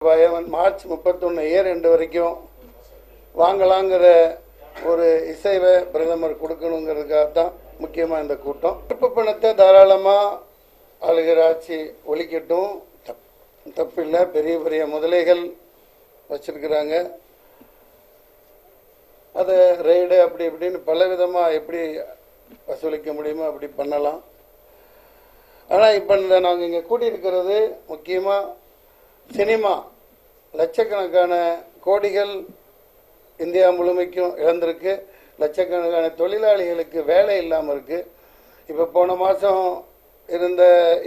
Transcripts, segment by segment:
March 31 year end வரைக்கும் வாங்கலாங்கிற ஒரு இசைவை பிரதமர் கொடுக்கணுங்கிறதுக்காக தான் முக்கியமாக இந்த கூட்டம். இருப்பு பணத்தை தாராளமாக ஆளுகிற ஆட்சி ஒழிக்கட்டும், தப்பில்லை. பெரிய பெரிய முதலைகள் வச்சிருக்கிறாங்க, அதை ரெய்டு அப்படி இப்படின்னு பல விதமாக எப்படி வசூலிக்க முடியுமோ அப்படி பண்ணலாம். ஆனால் இப்போ நாங்கள் இங்கே கூட்டியிருக்கிறது முக்கியமாக சினிமா. லட்சக்கணக்கான கோடிகள் இந்தியா முழுமைக்கும் இழந்திருக்கு. லட்சக்கணக்கான தொழிலாளிகளுக்கு வேலை இல்லாமல் இருக்குது. இப்போ போன மாதம் இருந்த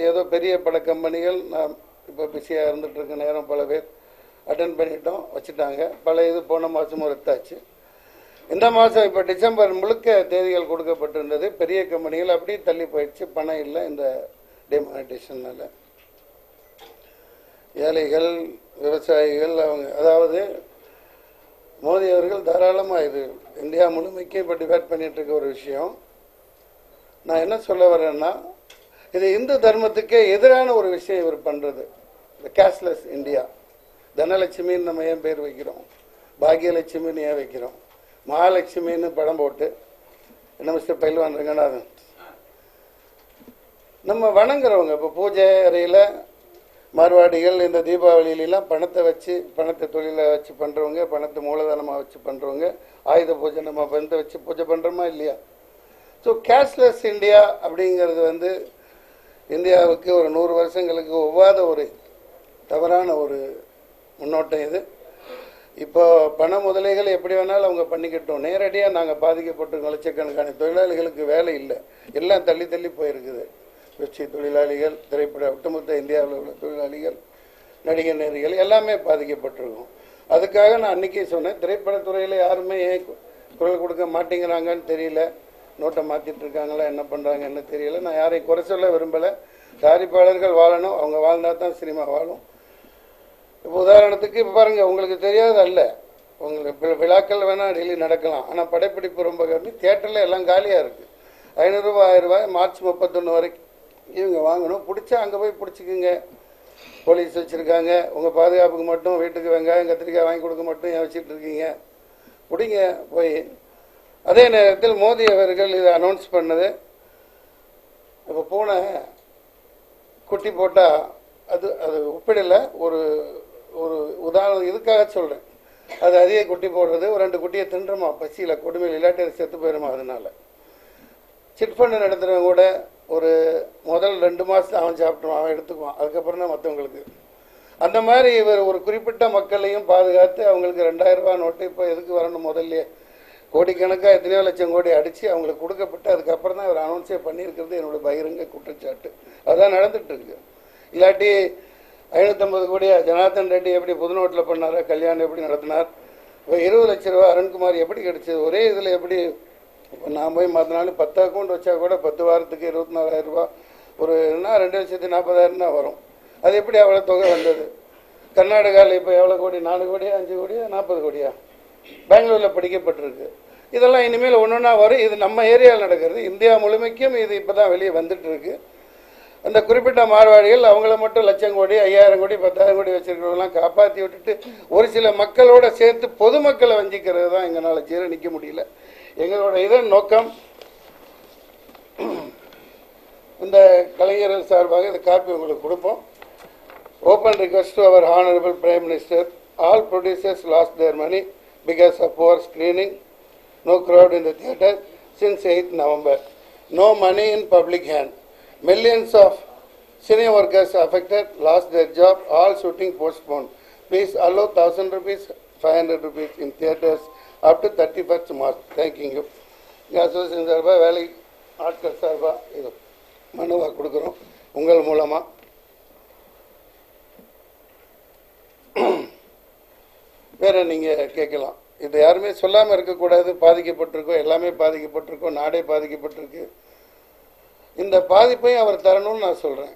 ஏதோ பெரிய பட கம்பெனிகள், நான் இப்போ பிஸியாக இருந்துகிட்ருக்க நேரம் பல பேர் அட்டன் பண்ணிட்டோம், வச்சுட்டாங்க. பல இது போன மாதமும் ரத்தாச்சு. இந்த மாதம் இப்போ டிசம்பர் முழுக்க தேதிகள் கொடுக்கப்பட்டிருந்தது. பெரிய கம்பெனிகள் அப்படியே தள்ளி போயிடுச்சு, பணம் இல்லை இந்த டிமானிட்டேஷனால். ஏழைகள், விவசாயிகள், அவங்க அதாவது மோடி அவர்கள் தாராளமாக இது இந்தியா முழுமைக்கு இப்போ டிபேட் பண்ணிட்டு இருக்க ஒரு விஷயம். நான் என்ன சொல்ல வரேன்னா, இது இந்து தர்மத்துக்கே எதிரான ஒரு விஷயம் இவர் பண்ணுறது. இந்த கேஷ்லெஸ் இந்தியா. தனலட்சுமின்னு நம்ம ஏன் பேர் வைக்கிறோம், பாகியலட்சுமின்னு ஏன் வைக்கிறோம், மகாலட்சுமின்னு படம் போட்டு என்ன மிஸ்டர் பயில்வான் ரங்கநாதன் நம்ம வணங்குறவங்க. இப்போ பூஜை அறையில் மார்வாடிகள் இந்த தீபாவளியிலாம் பணத்தை வச்சு, பணத்தை தொழிலை வச்சு பண்ணுறவங்க, பணத்தை மூலதனமாக வச்சு பண்ணுறவங்க, ஆயுத பூஜை நம்ம பணத்தை வச்சு பூஜை பண்ணுறோமா இல்லையா? ஸோ கேஷ்லெஸ் இந்தியா அப்படிங்கிறது இந்தியாவுக்கு ஒரு 100 வருஷங்களுக்கு ஒவ்வாத ஒரு தவறான ஒரு முன்னோட்டம் இது. இப்போ பண முதலைகள் எப்படி வேணாலும் அவங்க பண்ணிக்கிட்டோம். நேரடியாக நாங்கள் பாதிக்கப்பட்டிருக்கோம். லட்சக்கணக்கான தொழிலாளிகளுக்கு வேலை இல்லை, எல்லாம் தள்ளி தள்ளி போயிருக்குது. வெற்றி தொழிலாளிகள், திரைப்பட ஒட்டுமொத்த இந்தியாவில் உள்ள தொழிலாளிகள், நடிகர் நடிகைகள் எல்லாமே பாதிக்கப்பட்டிருக்கும். அதுக்காக நான் அன்றைக்கே சொன்னேன், திரைப்படத்துறையில் யாருமே ஏன் குரல் கொடுக்க மாட்டேங்கிறாங்கன்னு தெரியல. நோட்டை மாற்றிட்டு இருக்காங்களா, என்ன பண்ணுறாங்க என்ன தெரியல. நான் யாரையும் குறை சொல்ல விரும்பலை. தயாரிப்பாளர்கள் வாழணும், அவங்க வாழ்ந்தால் தான் சினிமா வாழும். இப்போ உதாரணத்துக்கு இப்போ பாருங்கள், உங்களுக்கு தெரியாது அல்ல, உங்களுக்கு விழாக்கள் வேணால் டெய்லி நடக்கலாம், ஆனால் படப்பிடிப்பு ரொம்ப கம்மி. தியேட்டரில் எல்லாம் காலியாக இருக்குது. 500 ரூபா 1000 ரூபாய் மார்ச் 31 வரைக்கும் இவங்க வாங்கணும். பிடிச்சா அங்கே போய் பிடிச்சிக்குங்க. போலீஸ் வச்சுருக்காங்க. உங்கள் பாதுகாப்புக்கு மட்டும் வீட்டுக்கு வெங்காயம் கத்திரிக்காய் வாங்கி கொடுக்க மட்டும் ஏன் வச்சுட்டு இருக்கீங்க, பிடிங்க போய். அதே நேரத்தில் மோடி அவர்கள் இதை அனௌன்ஸ் பண்ணது, இப்போ பூனை குட்டி போட்டால் அது ஒப்பிடலை, ஒரு ஒரு உதாரணம் இதுக்காக சொல்கிறேன். அது அதிக குட்டி போடுறது, ஒரு 2 குட்டியை தின்றுமா பசியில், கொடுமையில், இல்லாட்டி அது செத்து போயிடுமா. அதனால சிட் ஃபண்டு நடத்துகிறவங்க கூட ஒரு முதல் 2 மாதம் அவன் சாப்பிட்டுருவான், அவன் எடுத்துக்குவான், அதுக்கப்புறம் தான் மற்றவங்களுக்கு. அந்த மாதிரி இவர் ஒரு குறிப்பிட்ட மக்களையும் பாதுகாத்து அவங்களுக்கு 2000 ரூபா நோட்டு இப்போ எதுக்கு வரணும், முதல்ல கோடிக்கணக்காக எத்தனையோ லட்சம் கோடி அடித்து அவங்களுக்கு கொடுக்கப்பட்டு அதுக்கப்புறம் தான் இவர் அனௌன்ஸே பண்ணியிருக்கிறது என்னோடய பகிரங்க குற்றச்சாட்டு. அதுதான் நடந்துகிட்ருக்கு. இல்லாட்டி 550 கோடியா ஜனார்தன் ரெட்டி எப்படி புதுநோட்டில் பண்ணாரா, கல்யாணம் எப்படி நடத்தினார், இப்போ 20 லட்ச ரூபா அருண்குமார் எப்படி கிடச்சிது, ஒரே இதில் எப்படி. இப்போ நான் போய் மாற்றினாலும் 10 அக்கௌண்ட் வச்சா கூட 10 வாரத்துக்கு 24,000 ரூபா, ஒரு 2,40,000 தான் வரும். அது எப்படி அவ்வளோ தொகை வந்தது? கர்நாடகாவில் இப்போ எவ்வளோ கோடி, 4 கோடியா 5 கோடியா 40 கோடியா பெங்களூரில் படிக்கப்பட்டிருக்கு. இதெல்லாம் இனிமேல் ஒன்றா வரும். இது நம்ம ஏரியாவில் நடக்கிறது, இந்தியா முழுமைக்கும் இது இப்போ தான் வெளியே வந்துட்டுருக்கு. அந்த குறிப்பிட்ட மார்வாடிகள் அவங்கள மட்டும் லட்சம் கோடி 5000 கோடி 10,000 கோடி வச்சுருக்கிறவங்களாம் காப்பாற்றி விட்டுட்டு ஒரு சில மக்களோட சேர்த்து பொதுமக்களை வஞ்சிக்கிறது தான் எங்களால் ஜீரணிக்க முடியல. எங்களோட இதன் நோக்கம், இந்த கலைஞர்கள் சார்பாக இந்த காப்பி உங்களுக்கு கொடுப்போம். Open request to our honourable prime minister, all producers lost their money because of poor screening, no crowd in the theatre since 8th November, no money in public hand, millions of cine workers affected, lost their job, all shooting postponed. Please allow 1,000 rupees 500 rupees in theatres up to 31st March. Thanking you. Association சார்பாக, வேலை ஆட்கள் சார்பாக இது மனுவாக கொடுக்குறோம் உங்கள் மூலமாக. வேறு நீங்கள் கேட்கலாம். இது யாருமே சொல்லாமல் இருக்கக்கூடாது. பாதிக்கப்பட்டிருக்கோம், எல்லாமே பாதிக்கப்பட்டிருக்கோம், நாடே பாதிக்கப்பட்டிருக்கு. இந்த பாதிப்பையும் அவர் தரணும்னு நான் சொல்கிறேன்.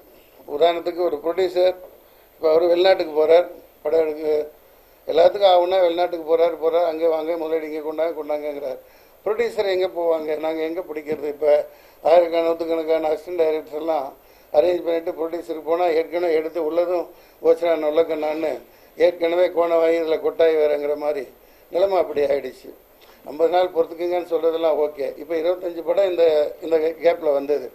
உதாரணத்துக்கு ஒரு ப்ரொடியூசர் இப்போ அவர் வெளிநாட்டுக்கு போகிறார், படம் எடுக்க எல்லாத்துக்கும் ஆகுனா வெளிநாட்டுக்கு போகிறார், அங்கே வாங்க முதலீடு இங்கே கொண்டாங்கிறார். ப்ரொடியூசர் எங்கே போவாங்க, நாங்கள் எங்கே பிடிக்கிறது? இப்போ ஆயிரக்கணக்கான அசிஸ்டன்ட் டைரக்டர்லாம் அரேஞ்ச் பண்ணிவிட்டு ப்ரொடியூசருக்கு போனால் ஏற்கனவே எடுத்து உள்ளதும் ஓச்சரா நல்லக்கண்ணான்னு ஏற்கனவே கோணவாய் இதில் கொட்டாய் வேறுங்கிற மாதிரி நிலைமை அப்படி ஆயிடுச்சு. 50 நாள் பொறுத்துக்குங்கன்னு சொல்கிறதெல்லாம் ஓகே. இப்போ 25 படம் இந்த இந்த கேப்பில் வந்தது,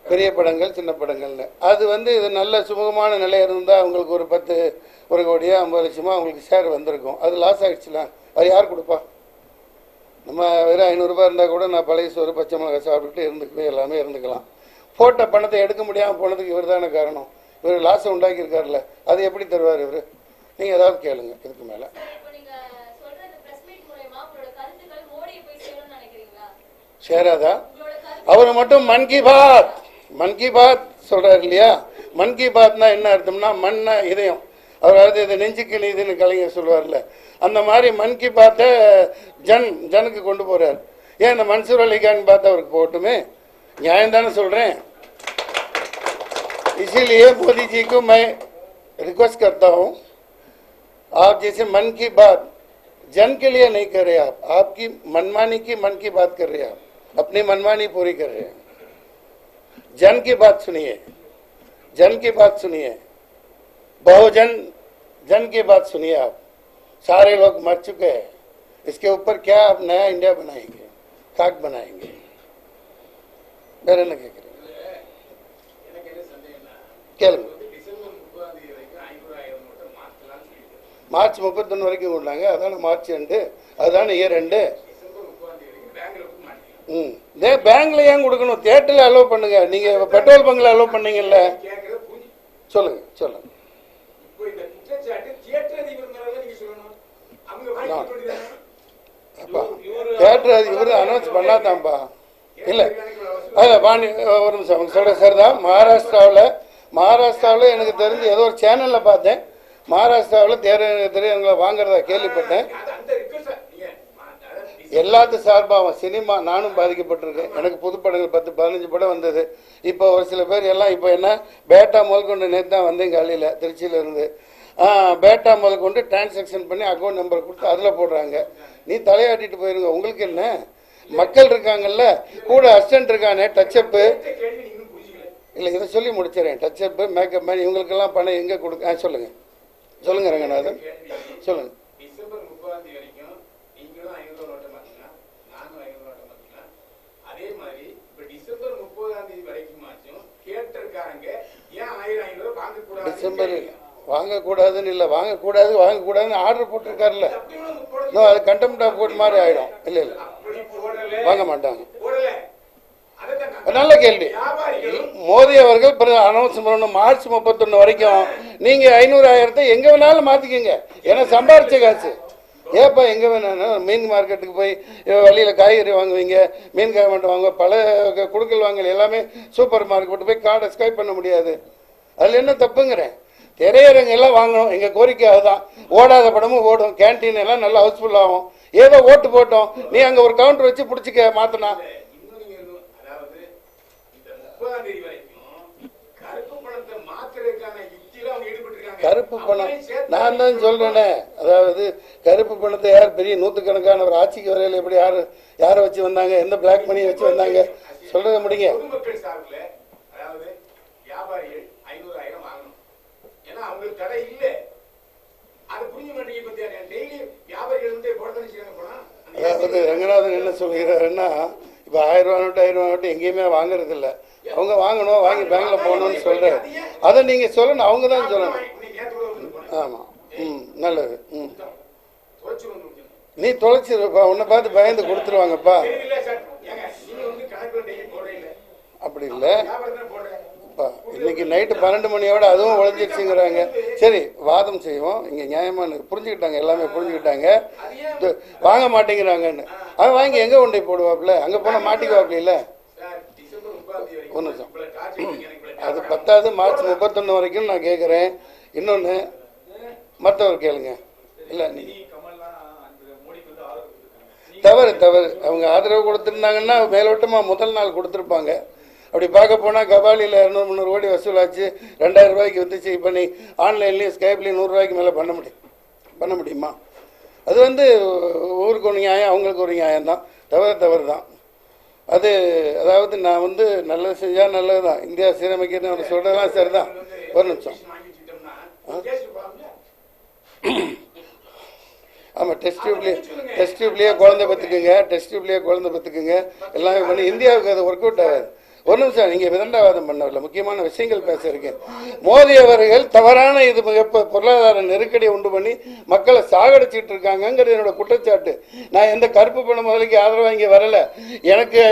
பெரிய படங்கள் சின்ன படங்கள்னு. அது இது நல்ல சுமூகமான நிலை இருந்தால் அவங்களுக்கு ஒரு 10 1 கோடியோ 50 லட்சமோ அவங்களுக்கு ஷேர் வந்திருக்கும். அது லாஸ் ஆகிடுச்சுலாம், அது யார் கொடுப்பா? நம்ம வெறும் 500 ரூபாய் இருந்தால் கூட நான் பழைய சோறு பச்சை மிளகாய் சாப்பிட்டுட்டு இருந்துக்குவேன், எல்லாமே இருந்துக்கலாம். போட்ட பணத்தை எடுக்க முடியாமல் போனதுக்கு இவர் தானே காரணம். இவர் லாஸை உண்டாக்கியிருக்காருல்ல, அது எப்படி தருவார் இவர்? நீங்கள் ஏதாவது கேளுங்க இதுக்கு மேலே. சேராதா? அவர் மட்டும் மன் கி பாத் சொல்றாரு இல்லையா? மன் கி பாத்னா என்ன அர்த்தம்னா, மண்ணா இதயம். அவர் இதை நெஞ்சுக்கு நீதினு கலைஞர் சொல்லுவார்ல, அந்த மாதிரி மன் கி பாத்தை ஜனுக்கு கொண்டு போறாரு. ஏன் இந்த மன்சூர் அலிகான் பார்த்து அவருக்கு போகட்டுமே, நியாயம் தானே சொல்றேன். इसीलिए मोदी जी को मैं रिक्वेस्ट करता हूँ, आप जैसे मन की बात जन के लिए नहीं कर रहे, आप आपकी मनमानी की मन की बात कर रहे हैं, आप अपनी मनमानी पूरी कर रहे हैं। जन की बात सुनिए, जन की बात सुनिए, बहुजन जन की बात सुनिए। आप सारे लोग मर चुके हैं, इसके ऊपर क्या आप नया इंडिया बनाएंगे, खाक बनाएंगे? வேற என்ன கேட்குறேன் கேளுங்க. மார்ச் 31 வரைக்கும் கொண்டாங்க, அதான மார்ச் எண்டு, அதுதானே இயர் எண்டு. பேங்க்ல ஏன் கொடுக்கணும்? தியேட்டர்ல அலோவ் பண்ணுங்க. நீங்க பெட்ரோல் பங்க்ல அலோவ் பண்ணீங்கல்ல, சொல்லுங்க சொல்லுங்க. தியேட்டர் இவர் அனௌன்ஸ் பண்ணாதான்ப்பா. இல்ல வாணி ஒரு நிமிஷம் அவங்க சொல்ற சார் தான். மகாராஷ்டிராவில் எனக்கு தெரிஞ்சு ஏதோ ஒரு சேனல்ல பார்த்தேன், மகாராஷ்டிராவில் திரையரங்களை வாங்குறதா கேள்விப்பட்டேன். எல்லாத்து சார்பாகவும் சினிமா நானும் பாதிக்கப்பட்டிருக்கேன். எனக்கு புது படங்கள் 10-15 படம் வந்தது. இப்போ ஒரு சில பேர் எல்லாம் இப்போ என்ன பேட்டா முதல் கொண்டு நேற்று தான் வந்தேன் காலையில் திருச்சியில இருந்து. பேட்டா முதல் கொண்டு டிரான்சாக்ஷன் பண்ணி அக்கௌண்ட் நம்பர் கொடுத்து அதில் போடுறாங்க. நீ தலையாட்டிட்டு போயிருங்க, உங்களுக்கு என்ன? மக்கள் இருக்காங்கல்ல, கூட அசிஸ்டன்ட் இருக்கானே, டச்சப்பு இல்லை, இதை சொல்லி முடிச்சிடறேன். டச்சப்பு மேக்கப் மேன் இவங்களுக்கெல்லாம் பணம் எங்கே கொடுக்க? சொல்லுங்க சொல்லுங்க ரங்கநாதன் சொல்லுங்க. டிசம்பர் வாங்கக்கூடாதுன்னு இல்லை, வாங்கக்கூடாதுன்னு ஆர்டர் போட்டிருக்காருல்ல, இன்னும் அது கண்டெம்ட் ஆஃப் கோர்ட் மாதிரி ஆகிடும். இல்லை இல்லை வாங்க மாட்டாங்க. நல்ல கேள்வி. மோடி அவர்கள் அனௌன்ஸ் பண்ணணும் மார்ச் 31 வரைக்கும். நீங்க 500,000 எங்க வேணாலும் மாத்திக்கங்க, ஏன்னா சம்பாரிச்ச காசு. ஏப்பா எங்க வேணாலும் மீன் மார்க்கெட்டுக்கு போய் வழியில காய்கறி வாங்குவீங்க, மீன் காய்கறி வாங்க, பல குடுக்கல் வாங்கல் எல்லாமே சூப்பர் மார்க்கெட் போய் கார்டை ஸ்கைப் பண்ண முடியாது. அதுல என்ன தப்புங்கிறேன்? திரையரங்க எல்லாம் வாங்கணும், எங்க கோரிக்கை அதுதான். ஓடாத படமும் ஓடும், கேன்டீன் எல்லாம் நல்லா ஹவுஸ்ஃபுல் ஆகும். ஏதோ ஓட்டு போட்டோம், நீ அங்க ஒரு கவுண்டர் வச்சு பிடிச்சிக்க மாத்தினா. கருப்பு பணம் நான் தான் சொல்றேனே, அதாவது கருப்பு பணத்தை யார் பெரிய நூற்றுக்கணக்கான ஒரு ஆட்சிக்கு வரையில் எப்படி யாரை வச்சு வந்தாங்க, எந்த பிளாக் மணியை வச்சு வந்தாங்க சொல்றத முடிங்க. அதாவது ரங்கநாதன் என்ன சொல்கிறாருன்னா, இப்போ 1000 ரூபா நோட்டு 1000 ரூபா நோட்டு எங்கேயுமே வாங்குறது இல்லை. அவங்க வாங்கணும், வாங்கி பேங்க்ல போகணும்னு சொல்றாரு. அதை நீங்க சொல்லணும், அவங்க தான் சொல்லணும். ஆமா, நல்லது. நீ தொலைச்சிருப்பா, உன்னை பார்த்து பயந்து கொடுத்துருவாங்கப்பா. அப்படி இல்லை, இன்னைக்கு நைட்டு 12 மணியோட அதுவும் உழைஞ்சிருச்சுங்கிறாங்க. சரி, வாதம் செய்வோம். இங்க நியாயமான புரிஞ்சுக்கிட்டாங்க, எல்லாமே புரிஞ்சுக்கிட்டாங்க. வாங்க மாட்டேங்கிறாங்கன்னு அவன் வாங்கி எங்க கொண்டே போடுவாப்புல, அங்க போன மாட்டிக்குவாப்புல. இல்ல ஒரு நிமிஷம், அது 10வது மார்ச் 31 வரைக்கும் நான் கேட்குறேன். இன்னொன்று மற்றவர் கேளுங்க. இல்லை நீ தவறு அவங்க ஆதரவு கொடுத்துருந்தாங்கன்னா மேலோட்டமாக முதல் நாள் கொடுத்துருப்பாங்க. அப்படி பார்க்க போனால் கபாலியில் 200-300 கோடி வசூலாச்சு, 2000 ரூபாய்க்கு வித்துச்சு. இப்போ நீ ஆன்லைன்லேயும் ஸ்கைப்லேயும் 100 ரூபாய்க்கு மேலே பண்ண முடியுமா? அது ஊருக்கு ஒரு நியாயம், அவங்களுக்கு ஒரு நியாயம் தான். தவறு தான் அது. அதாவது நான் நல்லது செஞ்சால் நல்லது தான், இந்தியா சீரமைக்கிறதுன்னு அவர் சொல்கிறதெல்லாம் சரிதான். ஒரு நிமிஷம், ஆமாம், டெஸ்ட் டியூப்லேயே குழந்தை பெற்றுக்குங்க, எல்லாமே பண்ணி இந்தியாவுக்கு அது ஒர்க் அவுட் ஆகாது. ஒரு நிமிஷம், நீங்கள் விதண்டாவாதம் பண்ணவில்லை, முக்கியமான விஷயங்கள் பேச இருக்கேன். மோடி அவர்கள் தவறான இது பொருளாதார நெருக்கடியை உண்டு பண்ணி மக்களை சாகடிச்சிட்டு இருக்காங்கிறது என்னோட குற்றச்சாட்டு. நான் எந்த கருப்பு பணம் முதலுக்கு ஆதரவாக இங்கே வரலை. எனக்கு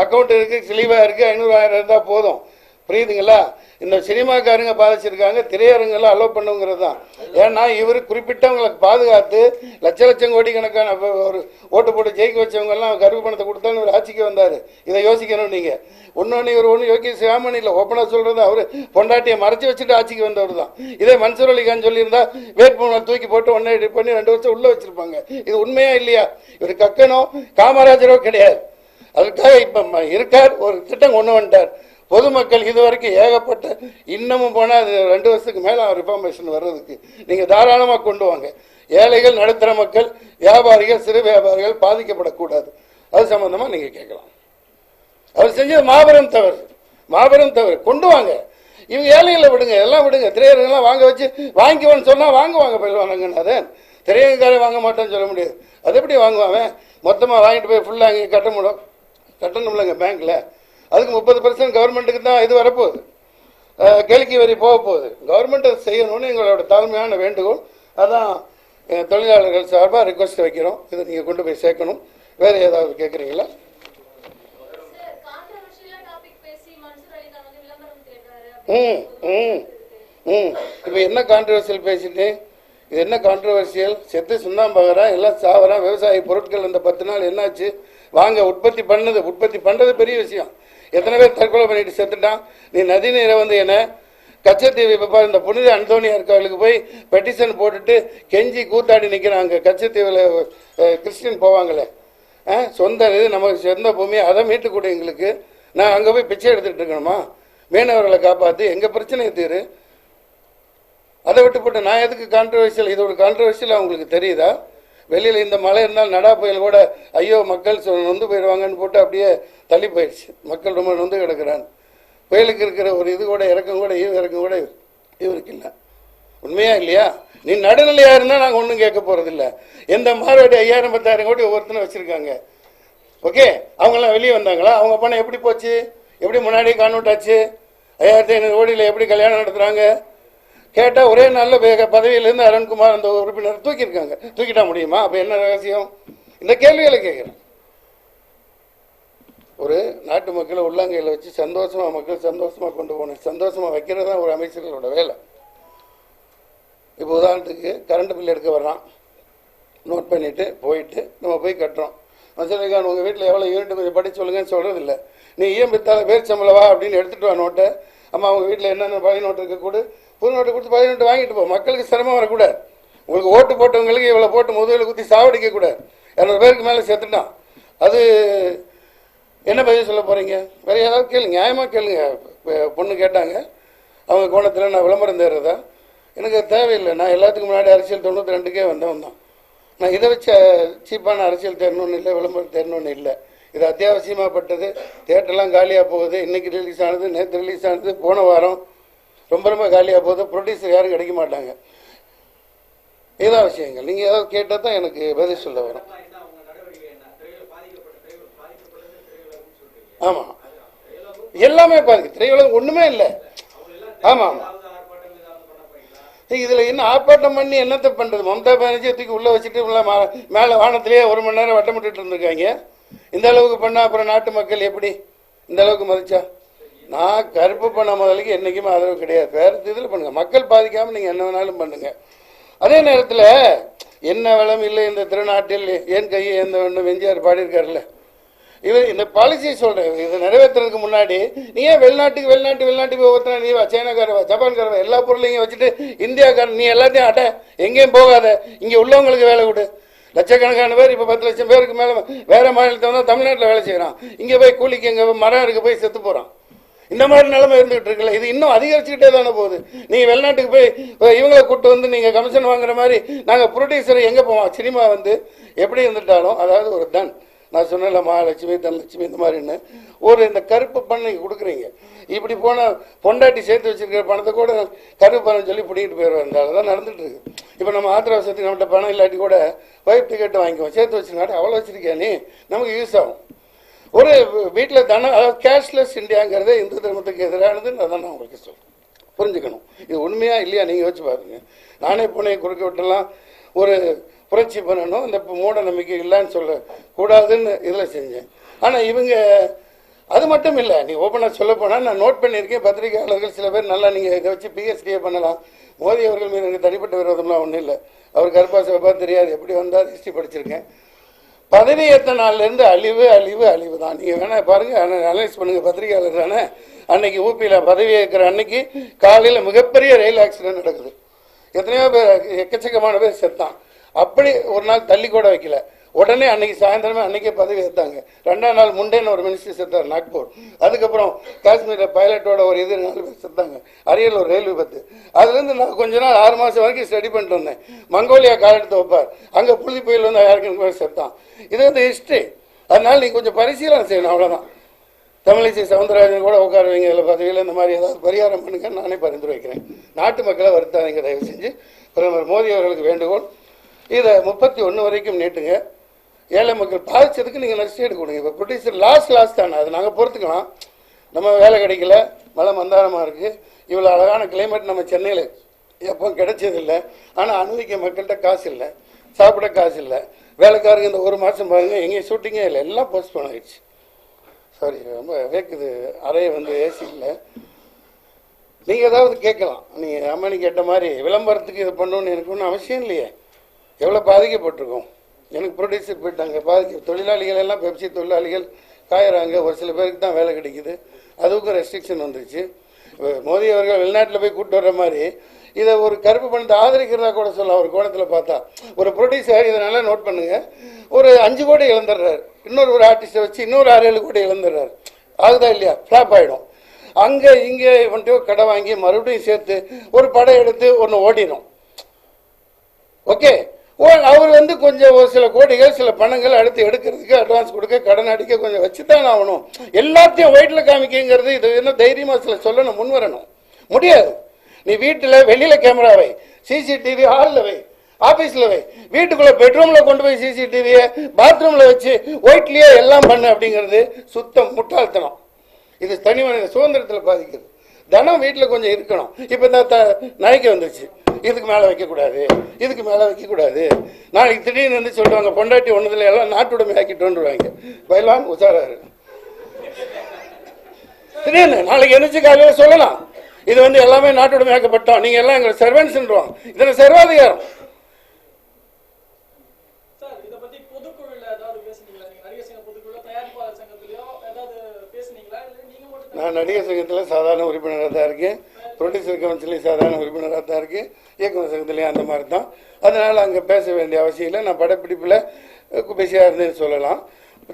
அக்கௌண்ட் இருக்குது, ஸ்லீவாக இருக்குது, 500,000 இருந்தால் போதும். புரியுதுங்களா? இந்த சினிமாக்காரங்க பாதிச்சிருக்காங்க, திரையரங்கெல்லாம் அலோவ் பண்ணுங்கிறது தான். ஏன்னா இவர் குறிப்பிட்டவங்களுக்கு பாதுகாத்து லட்சம் கோடி கணக்கான ஒரு ஓட்டு போட்டு ஜெயிக்க வச்சவங்க எல்லாம் கருப்பு பணத்தை கொடுத்தாலும் இவர் ஆட்சிக்கு வந்தார். இதை யோசிக்கணும் நீங்கள். இன்னொன்று, இவர் ஒன்றும் யோகி சிவாமணி இல்லை, ஓப்பனாக சொல்கிறது, அவர் பொண்டாட்டியை மறைச்சி வச்சுட்டு ஆட்சிக்கு வந்தவர் தான். இதே மன்சூர் அலிகான் சொல்லியிருந்தா வேட்புமனு தூக்கி போட்டு 1 எடிட் பண்ணி 2 வருஷம் உள்ளே வச்சிருப்பாங்க. இது உண்மையா இல்லையா? இவர் கக்கனோ காமராஜரோ கிடையாது. அதுக்காக இப்போ இருக்கார், ஒரு திட்டம் கொண்டு வந்துட்டார். பொதுமக்கள் இதுவரைக்கும் ஏகப்பட்ட, இன்னமும் போனால் அது 2 வருஷத்துக்கு மேலே ரிஃபார்மேஷன் வர்றதுக்கு நீங்கள் தாராளமாக கொண்டு வாங்க. ஏழைகள், நடுத்தர மக்கள், வியாபாரிகள், சிறு வியாபாரிகள் பாதிக்கப்படக்கூடாது. அது சம்பந்தமாக நீங்கள் கேட்கலாம். அவர் செஞ்சது மாபெரும் தவறு. கொண்டு வாங்க. இவங்க ஏழைகளை விடுங்க, எல்லாம் விடுங்க. திரையரங்கெல்லாம் வாங்க வச்சு வாங்கிக்குவோன்னு சொன்னால் வாங்குவாங்க. பயில்வானங்கன்னு திரையரங்காரே வாங்க மாட்டேன்னு சொல்ல முடியாது. அது எப்படி வாங்குவாங்க? மொத்தமாக வாங்கிட்டு போய் ஃபுல்லாக அங்கே கட்டணும்லங்க பேங்க்கில். அதுக்கு 30% கவர்மெண்ட்டுக்கு தான் இது வரப்போகுது, கேளிக்கை வரி போக போகுது. கவர்மெண்ட் அதை செய்யணும்னு எங்களோட தாழ்மையான வேண்டுகோள். அதான் தொழிலாளர்கள் சார்பாக ரிக்வஸ்ட் வைக்கிறோம். இதை நீங்கள் கொண்டு போய் சேர்க்கணும். வேறு ஏதாவது கேட்குறீங்களா? இப்போ என்ன கான்ட்ரவர்சியல் பேசிட்டு, இது என்ன கான்ட்ரவர்சியல்? செத்து சுண்ணாம்பகரா, எல்லாம் சாவரா, விவசாய பொருட்கள் இந்த 10 நாள் என்னாச்சு? வாங்க, உற்பத்தி பண்ணுறது பெரிய விஷயம். எத்தனை பேர் தற்கொலை பண்ணிட்டு செத்துட்டான்? நீ நதி நீரை வந்து என்ன கச்சத்தீவு இப்போ இந்த புனித அந்தோனியார் கோவிலுக்கு போய் பெட்டிஷன் போட்டுட்டு கெஞ்சி கூத்தாடி நிற்கிறாங்க. கச்சத்தீவில் கிறிஸ்டின் போவாங்களே, சொந்த இது நமக்கு சொந்த பூமி, அதை மீட்டு கூட எங்களுக்கு. நான் அங்கே போய் பிச்சை எடுத்துகிட்டு இருக்கணுமா? மீனவர்களை காப்பாற்றி எங்கள் பிரச்சனையை தீரு. அதை விட்டு போட்டு நான் எதுக்கு கான்ட்ரவர்சியல்? இதோட கான்ட்ரவர்சியல் அவங்களுக்கு தெரியுதா? வெளியில் இந்த மழை இருந்தால் நடா புயல் கூட ஐயோ மக்கள் நொந்து போயிடுவாங்கன்னு போட்டு அப்படியே தள்ளி போயிடுச்சு. மக்கள் ரொம்ப நொந்து கிடக்கிறான். புயலுக்கு இருக்கிற ஒரு இது கூட இறக்கம் கூட இவருக்கு இல்லை. உண்மையா இல்லையா? நீ நடுநிலையாக இருந்தால் நாங்கள் ஒன்றும் கேட்க போகிறதில்ல. எந்த மாறுபடி 5000 10,000 கோடி ஒவ்வொருத்தனை வச்சுருக்காங்க. ஓகே, அவங்கெல்லாம் வெளியே வந்தாங்களா? அவங்க பணம் எப்படி போச்சு? எப்படி முன்னாடியே கான்வெர்ட் ஆச்சு? 5500 கோடியில் எப்படி கல்யாணம் நடத்துகிறாங்க? கேட்டால் ஒரே நல்ல பதவியிலேருந்து அருண்குமார் அந்த உறுப்பினர் தூக்கிட்டா முடியுமா? அப்போ என்ன ரகசியம்? இந்த கேள்விகளை கேட்குறேன். ஒரு நாட்டு மக்களை உள்ளங்கையில் வச்சு மக்கள் சந்தோஷமாக கொண்டு போகணும். சந்தோஷமாக வைக்கிறது தான் ஒரு அமைச்சர்களோட வேலை. இப்போ உதாரணத்துக்கு கரண்ட் பில் எடுக்க வர்றான், நோட் பண்ணிவிட்டு போயிட்டு நம்ம போய் கட்டுறோம். மசூலிகான் உங்கள் வீட்டில் எவ்வளோ யூனிட் கொஞ்சம் படிச்சு சொல்லுங்கன்னு சொல்கிறதில்ல. நீ ஈஎம்பித்தால பேர் சம்பளவா அப்படின்னு எடுத்துகிட்டு வா நோட்டை. அம்மா உங்கள் வீட்டில் என்னென்ன பழைய நோட்டு இருக்கக்கூடாது, புது நோட்டு கொடுத்து பழைய நோட்டு வாங்கிட்டு போ. மக்களுக்கு சிரமம் வரக்கூடாது. உங்களுக்கு ஓட்டு போட்டவங்களுக்கு இவ்வளோ போட்டு முதுகில் குத்தி சாவடிக்கக்கூடாது. 200 பேருக்கு மேலே சேர்த்துட்டான். அது என்ன பதில் சொல்ல போகிறீங்க? வேறு ஏதாவது கேளுங்க, நியாயமாக கேளுங்க. பொண்ணு கேட்டாங்க, அவங்க கோணத்தில் நான் விளம்பரம் தேடுறதா? எனக்கு தேவையில்லை. நான் எல்லாத்துக்கும் முன்னாடி அரசியல் 92க்கே வந்தவன் தான். நான் இதை வச்சு சீப்பான அரசியல் தேடணும்னு இல்லை, விளம்பரம் தேடணும்னு இல்லை. இது அத்தியாவசியமாகப்பட்டது. தேட்டரெல்லாம் காலியாக போகுது. இன்றைக்கி ரிலீஸ் ஆனது, நேற்று ரிலீஸ் ஆனது, போன வாரம் ரொம்ப காலியாக போகுது. ப்ரொடியூசர் யாரும் கிடைக்க மாட்டாங்க. இதுதான் விஷயங்கள். நீங்கள் ஏதாவது கேட்டால் தான் எனக்கு பதில் சொல்ல வரும். ஆமாம், எல்லாமே பாருங்க, திரையுலகம் ஒன்றுமே இல்லை. ஆமாம் ஆமாம். இதில் இன்னும் ஆர்ப்பாட்டம் பண்ணி என்னத்தை பண்ணுறது? மம்தா பானர்ஜியை தூக்கி உள்ளே வச்சுட்டு உள்ள மேலே வானத்திலேயே 1 மணி நேரம் வட்டமிட்டு இருந்திருக்காங்க. இந்த அளவுக்கு பண்ணால் அப்புறம் நாட்டு மக்கள் எப்படி இந்த அளவுக்கு மதிச்சா? நான் கருப்பு பணம் முதலுக்கு என்றைக்குமே ஆதரவு கிடையாது. வேறு இதில் பண்ணுங்கள், மக்கள் பாதிக்காமல் நீங்கள் என்ன வேணாலும் பண்ணுங்கள். அதே நேரத்தில் என்ன வளம் இல்லை இந்த திருநாட்டில் ஏன் கையை எந்த வேண்டும் எம்ஜிஆர் பாடியிருக்காருல்ல. இவர் இந்த பாலிசியை சொல்கிறேன். இதை நிறைவேற்றுறதுக்கு முன்னாடி நீ ஏன் வெளிநாட்டுக்கு போய் ஒருத்தனா? நீ வா, சைனாக்காரவா, ஜப்பான்காரவா, எல்லா பொருளையும் வச்சுட்டு இந்தியாக்காரன் நீ எல்லாத்தையும் எங்கேயும் போகாத, இங்கே உள்ளவங்களுக்கு வேலை கொடு. லட்சக்கணக்கான பேர் இப்போ 10 லட்சம் பேருக்கு மேலே வேறு மாநிலத்தை வந்தால் தமிழ்நாட்டில் வேலை செய்கிறான். இங்கே போய் கூலிக்கு எங்கே மரம் இருக்க போய் செத்து போகிறான். இந்த மாதிரி நிலைமை இருந்துகிட்டு இருக்குல்ல. இது இன்னும் அதிகரிச்சுக்கிட்டே தானே போகுது. நீங்கள் வெளிநாட்டுக்கு போய் இவங்களை கூப்பிட்டு வந்து நீங்கள் கமிஷன் வாங்குற மாதிரி நாங்கள் ப்ரொடியூசரை எங்கே போவோம்? சினிமா வந்து எப்படி இருந்துட்டாலும், அதாவது ஒரு நான் சொன்னேன்ல மகாலட்சுமி தனலட்சுமி இந்த மாதிரின்னு ஒரு இந்த கருப்பு பணம் நீங்கள் கொடுக்குறீங்க. இப்படி போனால் பொண்டாட்டி சேர்த்து வச்சிருக்கிற பணத்தை கூட கருப்பு பணம் சொல்லி பிடிக்கிட்டு போயிடுவார். இந்த தான் நடந்துட்டு இருக்கு. இப்போ நம்ம ஆத்திரவசத்துக்கு நம்மகிட்ட பணம் இல்லாட்டி கூட வைப் டிக்கெட் வாங்கிக்குவோம், சேர்த்து வச்சுருக்காட்டி அவ்வளோ வச்சிருக்கியா நீ, நமக்கு யூஸ் ஆகும். ஒரு வீட்டில் தனம், அதாவது கேஷ்லெஸ் இந்தியாங்கிறதே இந்து தர்மத்துக்கு எதிரானதுன்னு அதான் நான் உங்களுக்கு சொல்கிறேன். புரிஞ்சுக்கணும். இது உண்மையா இல்லையா நீங்கள் யோசிச்சு பாருங்க. நானே பூனையை குறுக்க விட்டுலாம் ஒரு புரட்சி பண்ணணும், இந்த மூட நம்பிக்கை இல்லைன்னு சொல்ல கூடாதுன்னு இதில் செஞ்சேன். ஆனால் இவங்க அது மட்டும் இல்லை, நீ ஓப்பனாக சொல்ல போனால் நான் நோட் பண்ணியிருக்கேன். பத்திரிகையாளர்கள் சில பேர் நல்லா நீங்கள் இதை வச்சு பிஹெச்டியே பண்ணலாம். மோடி அவர்கள் மீது எனக்கு தனிப்பட்ட விரோதம்லாம் ஒன்றும் இல்லை. அவர் கருப்பா சிவப்பா தெரியாது, எப்படி வந்தார் ஹிஸ்ட்ரி படிச்சிருக்கேன். பதவி ஏற்ற நாள்லேருந்து அழிவு அழிவு அழிவு தான். நீங்கள் வேணால் பாருங்கள், அனலைஸ் பண்ணுங்கள். பத்திரிகையாளர் தானே. அன்னைக்கு ஊபியில் பதவி ஏற்கிற அன்னைக்கு காலையில் மிகப்பெரிய ரயில் ஆக்சிடென்ட் நடக்குது. எத்தனையோ பேர், எக்கச்சக்கமான பேர் செத்தான். அப்படி ஒரு நாள் தள்ளி கூட வைக்கல. உடனே அன்னைக்கு சாயந்தரமே அன்னைக்கே பதவி ஏற்றாங்க. 2ஆம் நாள் முண்டேன்னு ஒரு மினிஸ்டர் செத்தார் நாக்பூர். அதுக்கப்புறம் காஷ்மீரில் பைலட்டோட ஒரு 4 பேர் செத்தாங்க. அரியலூர் ரயில் விபத்து. அதுலேருந்து நான் கொஞ்ச நாள் 6 மாதம் வரைக்கும் ஸ்டடி பண்ணிட்டு வந்தேன். மங்கோலியா கால் எடுத்து வைப்பார், அங்கே புழுதி புயல் வந்து யாருக்கும் செத்தான். இது வந்து ஹிஸ்ட்ரி. அதனால நீங்கள் கொஞ்சம் பரிசீலனை செய்யணும், அவ்வளோதான். தமிழிசை சவுந்தரராஜன் கூட உட்காருவீங்க இதில் பதவியில், இந்த மாதிரி ஏதாவது பரிகாரம் பண்ணுங்க, நானே பரிந்துரை வைக்கிறேன். நாட்டு மக்களை வருத்தாதீங்க தயவு செஞ்சு. பிரதமர் மோடி அவர்களுக்கு வேண்டுகோள், இதை 31 வரைக்கும் நீட்டுங்க. ஏழை மக்கள் பாதிச்சதுக்கு நீங்கள் நஷ்டீடு கொடுங்க. இப்போ ப்ரொடியூசர் லாஸ் தானே, அது நாங்கள் பொறுத்துக்கலாம். நம்ம வேலை கிடைக்கல, மழை மந்தாரமாக இருக்குது, இவ்வளோ அழகான கிளைமேட் நம்ம சென்னையில் எப்போ கிடைச்சதில்லை. ஆனால் அனுபவிக்க மக்கள்கிட்ட காசு இல்லை, சாப்பிட காசு இல்லை. வேலைக்காரங்க இந்த 1 மாதம் பாருங்கள், எங்கேயும் ஷூட்டிங்கே இல்லை, எல்லாம் போஸ்ட்போன் ஆகிடுச்சு. சாரி, ரொம்ப வேக்குது, அறையை வந்து ஏசி இல்லை. நீங்கள் ஏதாவது கேட்கலாம். நீங்கள் அம்மனி கேட்ட மாதிரி விளம்பரத்துக்கு இது பண்ணணுன்னு எனக்கு ஒன்றும் அவசியம் இல்லையே. எவ்வளோ பாதிக்கப்பட்டிருக்கோம். எனக்கு ப்ரொடியூசர் போயிட்டாங்க, தொழிலாளிகள் எல்லாம் பெப்சி தொழிலாளிகள் காயறாங்க. ஒரு சில பேருக்கு தான் வேலை கிடைக்குது, அதுக்கும் ரெஸ்ட்ரிக்ஷன் வந்துருச்சு. மோடி அவர்கள் வெளிநாட்டில் போய் கூப்பிட்டு வர்ற மாதிரி இதை ஒரு கருப்பு பணத்தை ஆதரிக்கிறதா கூட சொல்லலாம். ஒரு கோணத்தில் பார்த்தா ஒரு ப்ரொடியூசர் இதை நல்லா நோட் பண்ணுங்க, ஒரு 5 கோடி இழந்துடுறாரு, இன்னொரு ஆர்டிஸ்ட்டை வச்சு இன்னொரு 6-7 கோடி இழந்துடுறாரு. ஆகுதா இல்லையா? ஃப்ளாப் ஆகிடும். அங்கே இங்கே வந்துட்டு கடை வாங்கி மறுபடியும் சேர்த்து ஒரு படம் எடுத்து ஒன்று ஓடிடும். ஓகே, அவர் வந்து கொஞ்சம் ஒரு சில கோடிகள் சில பணங்கள் அடுத்து எடுக்கிறதுக்கு அட்வான்ஸ் கொடுக்க கடன் அடிக்க கொஞ்சம் வச்சுதான் ஆகணும். எல்லாத்தையும் ஒயிட்ல காமிக்கிறது இது என்ன தைரியமா சில சொல்லணும், முன் வரணும். முடியாது. நீ வீட்டில் வெளியில கேமராவை, சிசிடிவி ஹாலில் வை, ஆபீஸ்ல வை, வீட்டுக்குள்ள பெட்ரூம்ல கொண்டு போய் சிசிடிவியை பாத்ரூம்ல வச்சு ஒயிட்லயே எல்லாம் பண்ணு அப்படிங்கிறது சுத்தம் முட்டாள்தனம். இது தனி மனித சுதந்திரத்தில் பாதிக்குது. தனம் வீட்டில் கொஞ்சம் இருக்கணும். இப்போ இந்த நாய்க்கு வந்துச்சு, இதுக்கு மேலே வைக்கக்கூடாது, இதுக்கு மேலே வைக்கக்கூடாது. நாளைக்கு திடீர்னு வந்து சொல்லுவாங்க பொண்டாட்டி ஒன்றுல எல்லாம் நாட்டுடைமை ஆக்கிட்டு வந்துடுவாங்க. பயிலாம் உசாராரு. திடீர்னு நாளைக்கு எழுந்து காலையில் சொல்லலாம் இது வந்து எல்லாமே நாட்டுடைமை ஆக்கப்பட்டோம், நீங்க எல்லாம் எங்களை சர்வன்ட்ஸ்ன்றோம். இதில் சர்வாதிகாரம். நான் நடிகர் சங்கத்தில் சாதாரண உறுப்பினராக தான் இருக்கேன், ப்ரொடியூசர் கவுன்சிலையும் சாதாரண உறுப்பினராக தான் இருக்கேன், இயக்குநர் சங்கத்திலையும் அந்த மாதிரி தான். அதனால் அங்கே பேச வேண்டிய அவசியம் இல்லை. நான் படப்பிடிப்பில் பிஸியாக இருந்தேன்னு சொல்லலாம்.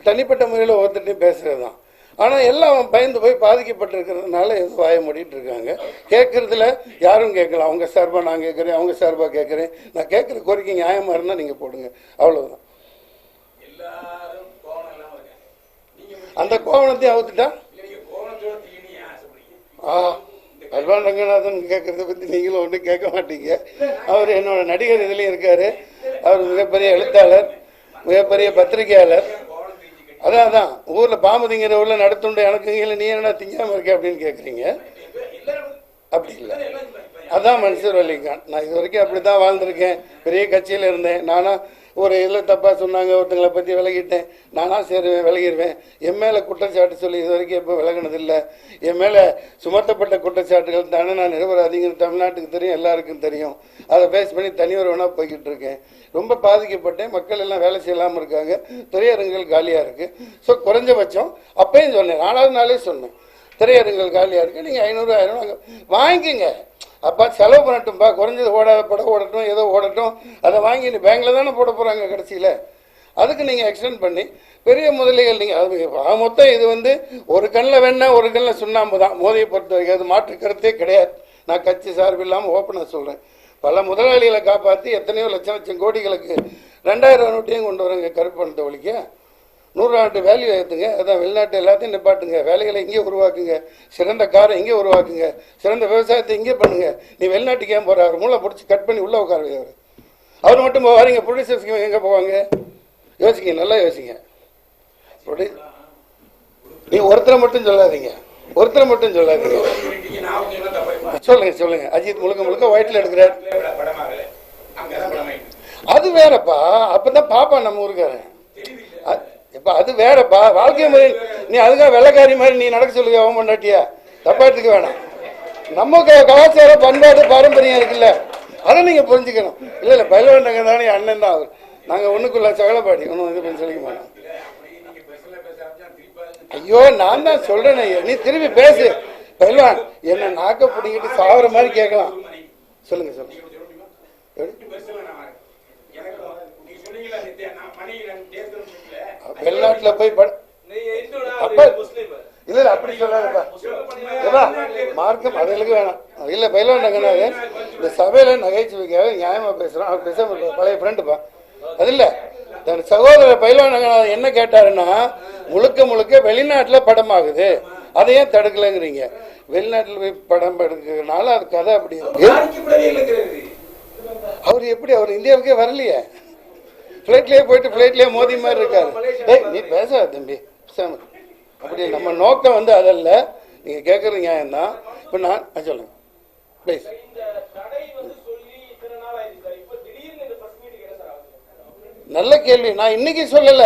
தனிப்பட்ட முறையில் ஒவ்வொருத்தையும் பேசுகிறது தான். ஆனால் எல்லாம் பயந்து போய் பாதிக்கப்பட்டிருக்கிறதுனால எதுவும் வாய மூடிட்டு இருக்காங்க. கேட்குறதுல யாரும் கேட்கலாம். அவங்க சார்பாக நான் கேட்குறேன், அவங்க சார்பாக கேட்குறேன். நான் கேட்குற கோரிக்கை நியாயமாக இருந்தால் நீங்கள் போடுங்க, அவ்வளோதான். அந்த கோவணத்தையும் அவுத்துட்டா அல்வான் ரங்கநாதன் கேட்கறத பற்றி நீங்களும் ஒன்றும் கேட்க மாட்டீங்க. அவர் என்னோட நடிகர் இதுலேயும் இருக்காரு. அவர் மிகப்பெரிய எழுத்தாளர், மிகப்பெரிய பத்திரிகையாளர். அதான் ஊரில் பாம்பு திங்கிற ஊரில் நடுத்துண்டு எனக்கு இல்லை, நீ என்ன திங்காமல் இருக்க அப்படின்னு கேட்குறீங்க. அப்படி இல்லை, அதான் மன்சூர் அலிகான். நான் இது வரைக்கும் அப்படி தான் வாழ்ந்திருக்கேன். பெரிய கட்சியில் இருந்தேன். நானாக ஒரு இதில் தப்பாக சொன்னாங்க, ஒருத்தங்களை பற்றி விலகிட்டேன், நானாக சேருவேன், விலகிடுவேன். என் மேலே குற்றச்சாட்டு சொல்லி இது வரைக்கும் எப்போ விலகினதில்லை. என் மேலே சுமத்தப்பட்ட குற்றச்சாட்டுகள் தானே நான் நிரபராதிங்கிறது தமிழ்நாட்டுக்கு தெரியும், எல்லாருக்கும் தெரியும். அதை பேஸ் பண்ணி தனியொருவனாக போய்கிட்டு இருக்கேன். ரொம்ப பாதிக்கப்பட்டேன். மக்கள் எல்லாம் வேலை செய்யலாமல் இருக்காங்க, திரையரங்குகள் காலியாக இருக்குது. ஸோ குறைஞ்சபட்சம் அப்பயும் சொன்னேன், 4வது நாளே சொன்னேன், திரையரங்குகள் காலியாக இருக்குது, நீங்கள் 500 1000 வாங்கிக்கங்க. அப்பா செலவு பண்ணட்டும்பா, குறைஞ்சது ஓடாத படம் ஓடட்டும், ஏதோ ஓடட்டும், அதை வாங்கி நீ பேங்கில் தானே போட போகிறாங்க கடைசியில். அதுக்கு நீங்கள் எக்ஸ்டெண்ட் பண்ணி பெரிய முதலீடுகள் நீங்கள் அது மொத்தம் இது வந்து ஒரு கண்ணில் வேணா ஒரு கண்ணில் சுண்ணாம்பு தான். மோதியை பொறுத்த வரைக்கும் அது மாற்று கருத்தே கிடையாது. நான் கட்சி சார்பு இல்லாமல் ஓப்பனாக சொல்கிறேன். பல முதலாளிகளை காப்பாற்றி எத்தனையோ லட்சம் கோடிகளுக்கு 2000 நோட்டையும் கொண்டு வரங்க கருப்பு பணத்தை ஒழிக்க. 100 வேல்யூ ஏற்றுங்க. அதான் வெளிநாட்டு எல்லாத்தையும் நிப்பாட்டுங்க, வேலைகளை இங்கே உருவாக்குங்க, சிறந்த காரை இங்கே உருவாக்குங்க, சிறந்த விவசாயத்தை இங்கே பண்ணுங்க. நீ வெளிநாட்டுக்கு ஏன் போற? அவர் மூளை பிடிச்சி கட் பண்ணி உள்ளே உட்காரு. அவர் மட்டும் போவாருங்க. ப்ரொடியூசர்ஸ்க்கு எங்கே போவாங்க? யோசிங்க, நல்லா யோசிங்க. நீ ஒருத்தரை மட்டும் சொல்லாதீங்க, ஒருத்தரை மட்டும் சொல்லாதீங்க. சொல்லுங்க சொல்லுங்க. அஜித் முழுக்க முழுக்க ஒயிட்ல எடுக்கிறார். அது வேறப்பா. அப்பதான் பாப்பா நம்ம ஊருக்காரன். இப்ப அது வேறப்பா. வாழ்க்கை முறை நீ அதுக்காக வெள்ளக்காரி மாதிரி நீ நடக்க சொல்லுங்க. அவன் பண்ணாட்டியா தப்பா எடுத்துக்க வேணாம். நம்ம கலாச்சார பண்பாடு பாரம்பரியம் இருக்குல்ல, அதை நீங்க புரிஞ்சுக்கணும். இல்ல இல்ல பயில்வாண்டங்க தானே, அண்ணன் தான் அவர். நாங்க ஒண்ணுக்குள்ள சகலப்பாடி ஒன்றும் இது சொல்லிக்க மாட்டோம். ஐயோ நான் தான் சொல்றேன், நீ திரும்பி பேசு. பயில்வான் என்ன நாக்க பிடிக்கிட்டு சாவர மாதிரி கேட்கலாம். சொல்லுங்க சொல்லுங்க. வெளிநாட்டுல போய் அப்ப இல்ல இல்ல அப்படி சொல்லாதப்பா. மார்க்கம் அதுகளுக்கு வேணாம். இல்ல பயில்வான் இந்த சபையில நகைச்சுவைக்காக நியாயமா பேசுறோம். அவர் பேச பழைய ஃப்ரெண்டுப்பா. அது இல்ல சகோதர பயில்வான் என்ன கேட்டாருன்னா, முழுக்க முழுக்க வெளிநாட்டுல படம் ஆகுது, அதை ஏன் தடுக்கலங்கிறீங்க. வெளிநாட்டுல போய் படம் எடுக்கிறதுனால அது கதை அப்படி இருக்கு. அவர் எப்படி அவர் இந்தியாவுக்கே வரலையே, பிளைட்லயே போயிட்டு பிளைட்லயே மோதி மாதிரி இருக்காரு. நீ பேச தம்பி அப்படி. நம்ம நோக்கம் வந்து அதல்ல. நீங்க கேட்கறது நியாயம் தான். இப்ப நான் சொல்லுங்க பிளீஸ். நல்ல கேள்வி. நான் இன்னைக்கு சொல்லல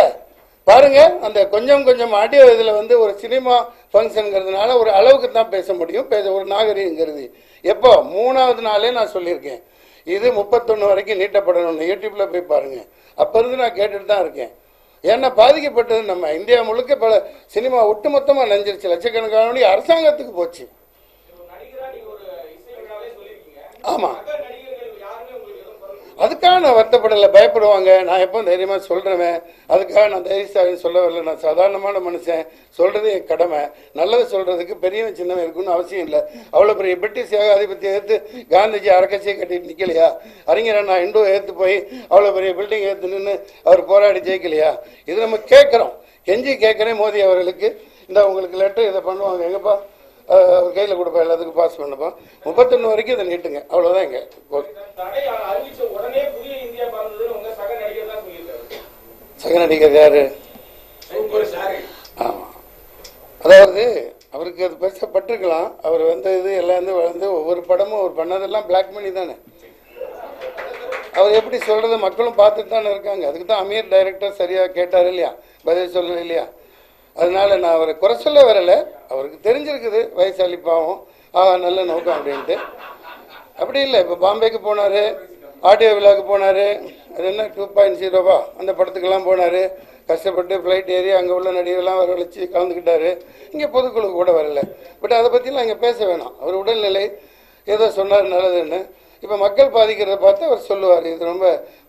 பாருங்க. அந்த கொஞ்சம் கொஞ்சம் ஆடியோ இதுல வந்து ஒரு சினிமா ஃபங்க்ஷனுங்கிறதுனால ஒரு அளவுக்கு தான் பேச முடியும். ஒரு நாகரிகங்கிறது எப்போ 3வது நாளே நான் சொல்லியிருக்கேன், இது 31 வரைக்கும் நீட்டப்படணும்னு. யூடியூப்ல போய் பாருங்க. அப்ப இருந்து நான் கேட்டுட்டு தான் இருக்கேன். ஏன்னா பாதிக்கப்பட்டது நம்ம இந்தியா முழுக்க. பல சினிமா ஒட்டுமொத்தமா நெஞ்சிருச்சு, லட்சக்கணக்கான அரசாங்கத்துக்கு போச்சு. ஆமா, அதுக்காக நான் வருத்தப்படலை, பயப்படுவாங்க. நான் எப்போ தைரியமா சொல்றேன். அதுக்காக நான் தைரியசாலின்னு சொல்ல வரல. நான் சாதாரணமான மனுஷன், சொல்றது என் கடமை. நல்லது சொல்றதுக்கு பெரியவன் சின்னவன் இருக்குன்னு அவசியம் இல்லை. அவ்வளவு பெரிய பிரிட்டிஷ் ஏகாதிபத்தியம் ஏற்று காந்திஜி அரக்கட்சியை கட்டிட்டு நிக்கலையா? அறிஞர் நான் இண்டோ ஏற்று போய் அவ்வளவு பெரிய பில்டிங் ஏற்று நின்று அவர் போராடி ஜெயிக்கலையா? இது நம்ம கேட்கிறோம், கெஞ்சி கேட்கிறேன் மோடி அவர்களுக்கு. இந்த உங்களுக்கு லெட்டர் இதை பண்ணுவாங்க, எங்கப்பா அவர் கையில் கொடுப்பா, எல்லாத்துக்கும் பாஸ் பண்ணப்பா. 31 வரைக்கும் இதை நீட்டுங்க, அவ்வளவுதான். எங்க சக நடிகர் யாரு? ஆமா, அதாவது அவருக்கு அது பெருசப்பட்டிருக்கலாம். அவர் வந்து இது எல்லாம் வந்து ஒவ்வொரு படமும் அவர் பண்ணதெல்லாம் பிளாக் மணி தானே. அவர் எப்படி சொல்றது மக்களும் பார்த்துட்டு தானே இருக்காங்க. அதுக்கு தான் அமீர் டைரக்டர் சரியா கேட்டார் இல்லையா, பதில் சொல்லல இல்லையா. அதனால நான் அவரை குறை சொல்ல வரல. அவருக்கு தெரிஞ்சிருக்குது வயசாளி பாவம், நல்ல நோக்கம் அப்படின்ட்டு. அப்படி இல்லை. இப்போ பாம்பேக்கு போனாரு, ஆடியோ விழாவுக்கு போனாரு. அது என்ன 2.0வா அந்த படத்துக்கெல்லாம் போனாரு. கஷ்டப்பட்டு ஃப்ளைட் ஏறி அங்கே உள்ள நடிகர்லாம் வரவழைச்சி கலந்துக்கிட்டாரு. இங்கே பொதுக்குழு கூட வரல. பட் அதை பற்றிலாம் இங்கே பேச வேணாம். அவர் உடல்நிலை ஏதோ சொன்னார் நல்லதுன்னு. இப்போ மக்கள் பாதிக்கிறத பார்த்து அவர் சொல்லுவார், இது ரொம்ப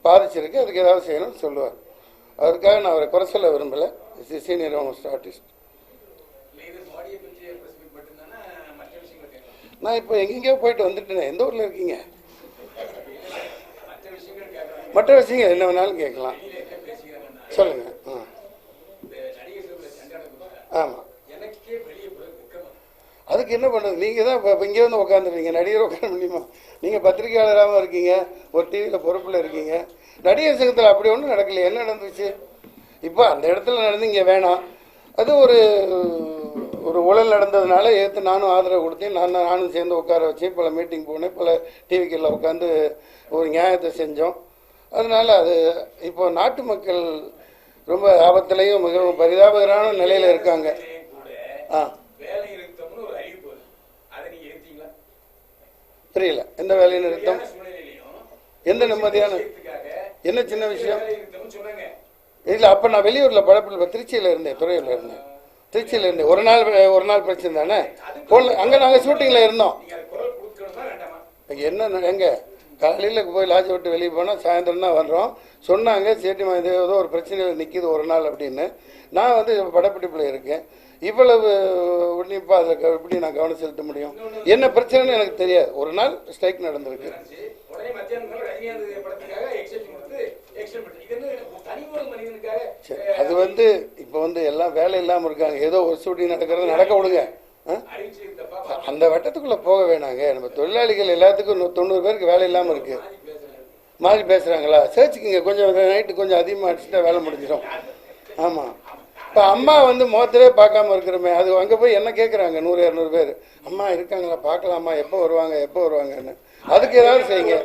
பாதிச்சிருக்கு, அதுக்கு ஏதாவது செய்யணும்னு சொல்லுவார். அதுக்காக நான் அவரை குறை சொல்ல விரும்பலை. Senior most artist. நான் இப்போ எங்கெங்கேயோ போயிட்டு வந்துட்டேன். எந்த ஊரில் இருக்கீங்க? மற்ற விஷயங்கள் என்ன வேணாலும் கேட்கலாம், சொல்லுங்க. ஆமாம், அதுக்கு என்ன பண்ணுறது? நீங்கள் தான் இப்போ இங்கே வந்து உட்காந்துருக்கீங்க, நடிகர் உட்கார முடியுமா? நீங்கள் பத்திரிகையாளராகவும் இருக்கீங்க, ஒரு டிவியில் பொறுப்பில் இருக்கீங்க. நடிகர் சங்கத்தில் அப்படி ஒன்றும் நடக்கலையே. என்ன நடந்துச்சு? இப்போ அந்த இடத்துல நடந்து இங்கே வேணாம். அது ஒரு ஊழல் நடந்ததுனால ஏற்று நானும் ஆதரவு கொடுத்தேன். நானும் சேர்ந்து உட்கார வச்சேன். பல மீட்டிங் போனேன், பல டிவிக்கெல்லாம் உட்காந்து ஒரு நியாயத்தை செஞ்சோம். அதனால அது இப்போ நாட்டு மக்கள் ரொம்ப ஆபத்திலையும் மிகவும் பரிதாபகரமான நிலையில் இருக்காங்க. புரியல, எந்த வேலையை நிறுத்தம்? எந்த நிம்மதியான என்ன சின்ன விஷயம் இல்லை. அப்போ நான் வெளியூரில் படப்பில் திருச்சியில் இருந்தேன், துறையூரில் இருந்தேன். திருச்சியில் இருந்தேன். ஒரு நாள் பிரச்சனை தானே. அங்கே நாங்கள் ஷூட்டிங்கில் இருந்தோம். என்ன எங்க காலையில் போய் லாட்ஜை விட்டு வெளியே போனால் சாயந்தரம் தான் வர்றோம். சொன்னாங்க சேட்டி ஏதோ ஒரு பிரச்சனையில் நிற்கிது ஒரு நாள் அப்படின்னு. நான் வந்து படப்பிடிப்பில் இருக்கேன். இவ்வளவு உன்னிப்பாக அதில் எப்படி நான் கவனம் செலுத்த முடியும்? என்ன பிரச்சனைன்னு எனக்கு தெரியாது. ஒரு நாள் ஸ்ட்ரைக் நடந்திருக்கு. அது வந்து இப்போ வந்து எல்லாம் வேலை இல்லாமல் இருக்காங்க. ஏதோ ஒரு சூட்டி நடக்கிறது நடக்க விடுங்க. அந்த வட்டத்துக்குள்ளே போக வேணாங்க. நம்ம தொழிலாளிகள் எல்லாத்துக்கும் 90 பேருக்கு வேலை இல்லாமல் இருக்குது. மாதிரி பேசுகிறாங்களா? சேர்த்துக்குங்க. கொஞ்சம் நைட்டு கொஞ்சம் அதிகமாக அடிச்சுட்டா வேலை முடிஞ்சிடும். ஆமாம். இப்போ அம்மா வந்து முகத்திலே பார்க்காம இருக்கிறோமே, அது அங்கே போய் என்ன கேட்குறாங்க 100-200 பேர். அம்மா இருக்காங்களா, பார்க்கலாமா, எப்போ வருவாங்கன்னு. அதுக்கு ஏதாவது செய்யுங்க.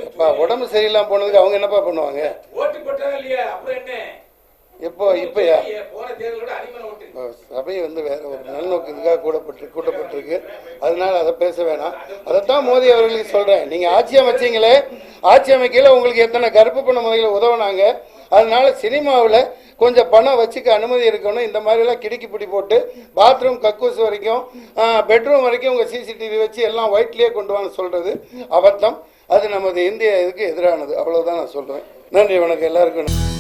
இப்போ உடம்பு சரியில்லாமல் போனதுக்கு அவங்க என்னப்பா பண்ணுவாங்க? இப்போயா சபை வந்து வேற ஒரு நல்நோக்கு இதுக்காக கூட்டப்பட்டிருக்கு. அதனால அதை பேச வேணாம். அதைத்தான் மோடி அவர்களுக்கு சொல்றேன். நீங்க ஆட்சி அமைச்சீங்களே, ஆட்சி அமைக்கையில உங்களுக்கு எத்தனை கருப்பு பண முறையில் உதவுனாங்க. அதனால சினிமாவில் கொஞ்சம் பணம் வச்சுக்க அனுமதி இருக்கணும். இந்த மாதிரிலாம் கிடுக்கி பிடி போட்டு பாத்ரூம் கக்கூஸ் வரைக்கும் பெட்ரூம் வரைக்கும் உங்கள் சிசிடிவி வச்சு எல்லாம் ஒயிட்லேயே கொண்டு வாங்க சொல்கிறது அபத்தம். அது நமது இந்திய இதுக்கு எதிரானது. அவ்வளோதான் நான் சொல்கிறேன். நன்றி, வணக்கம் எல்லாருக்கும்.